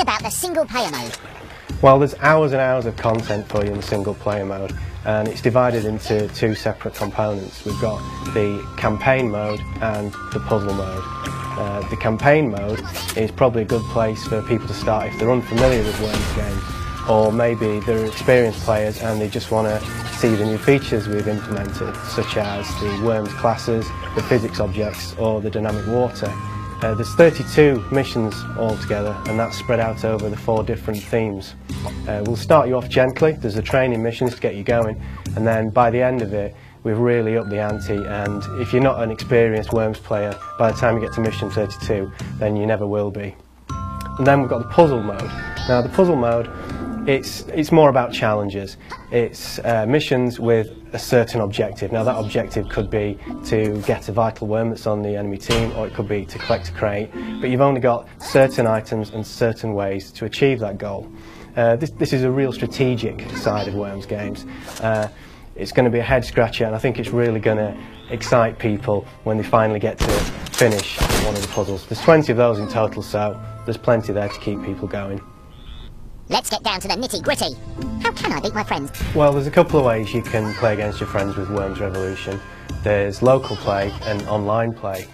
about the single player mode. Well, there's hours and hours of content for you in the single player mode, and it's divided into two separate components. We've got the campaign mode and the puzzle mode. The campaign mode is probably a good place for people to start if they're unfamiliar with Worms games, or maybe they're experienced players and they just want to see the new features we've implemented, such as the Worms classes, the physics objects, or the dynamic water. There's 32 missions altogether, and that's spread out over the 4 different themes. We'll start you off gently. There's the training missions to get you going, and then by the end of it we've really upped the ante, and if you're not an experienced Worms player, by the time you get to mission 32 then you never will be. And then we've got the puzzle mode. Now the puzzle mode, it's more about challenges. It's missions with a certain objective. Now that objective could be to get a vital worm that's on the enemy team, or it could be to collect a crate, but you've only got certain items and certain ways to achieve that goal. This is a real strategic side of Worms games. It's going to be a head scratcher, and I think it's really going to excite people when they finally get to finish one of the puzzles. There's 20 of those in total, so there's plenty there to keep people going. Let's get down to the nitty-gritty. How can I beat my friends? Well, there's a couple of ways you can play against your friends with Worms Revolution. There's local play and online play.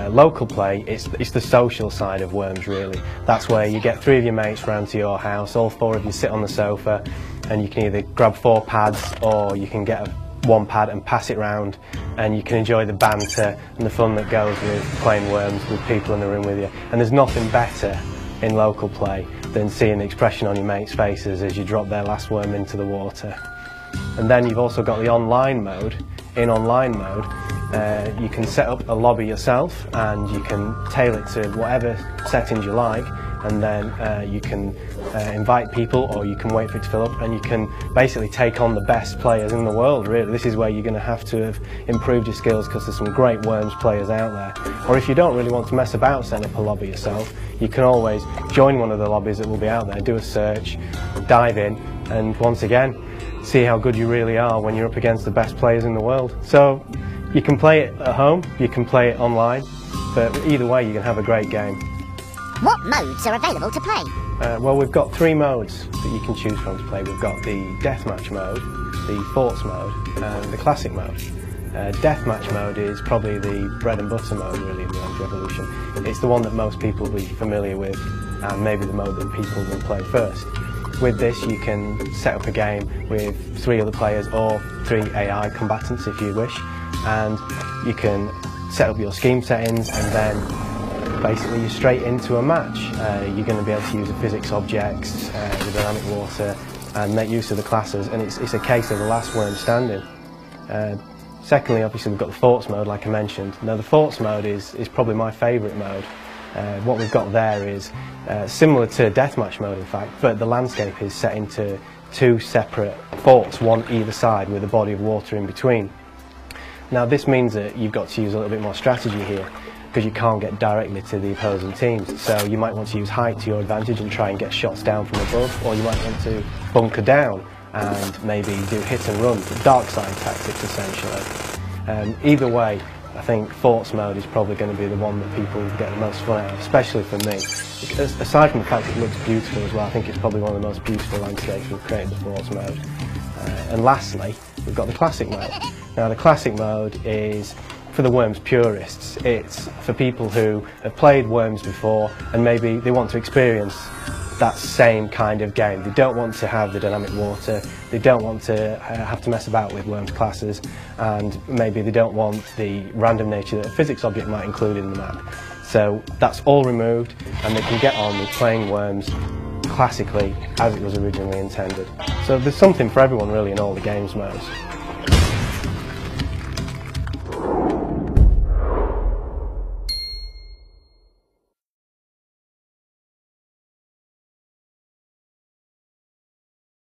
Local play, it's the social side of Worms really. That's where you get 3 of your mates round to your house, all 4 of you sit on the sofa, and you can either grab 4 pads or you can get 1 pad and pass it round, and you can enjoy the banter and the fun that goes with playing Worms with people in the room with you. And there's nothing better in local play than seeing the expression on your mates' faces as you drop their last worm into the water. And then you've also got the online mode. In online mode, you can set up a lobby yourself and you can tailor it to whatever settings you like, and then you can invite people, or you can wait for it to fill up, and you can basically take on the best players in the world really. This is where you're going to have improved your skills, because there's some great Worms players out there. Or if you don't really want to mess about setting up a lobby yourself, you can always join one of the lobbies that will be out there, do a search, dive in, and once again see how good you really are when you're up against the best players in the world. So you can play it at home, you can play it online, but either way you can have a great game. What modes are available to play? Well, we've got 3 modes that you can choose from to play. We've got the deathmatch mode, the forts mode, and the classic mode. Deathmatch mode is probably the bread and butter mode really in Worms Revolution. It's the one that most people will be familiar with, and maybe the mode that people will play first. With this you can set up a game with 3 other players, or 3 AI combatants if you wish, and you can set up your scheme settings, and then basically you're straight into a match. You're going to be able to use the physics objects, the dynamic water, and make use of the classes, and it's a case of the last worm standing. Secondly, obviously we've got the forts mode, like I mentioned. Now the forts mode is probably my favourite mode. What we've got there is similar to deathmatch mode in fact, but the landscape is set into 2 separate forts, one either side, with a body of water in between. Now this means that you've got to use a little bit more strategy here, because you can't get directly to the opposing teams. So you might want to use height to your advantage and try and get shots down from above, or you might want to bunker down and maybe do hit and run, dark side tactics essentially. Either way, I think forts mode is probably going to be the one that people get the most fun out of, especially for me. Because aside from the fact it looks beautiful as well, I think it's probably one of the most beautiful landscapes we've created, the forts mode. And lastly, we've got the classic mode. Now the classic mode is for the Worms purists. It's for people who have played Worms before and maybe they want to experience that same kind of game. They don't want to have the dynamic water, they don't want to have to mess about with Worms classes, and maybe they don't want the random nature that a physics object might include in the map. So that's all removed, and they can get on with playing Worms classically as it was originally intended. So there's something for everyone really in all the games modes.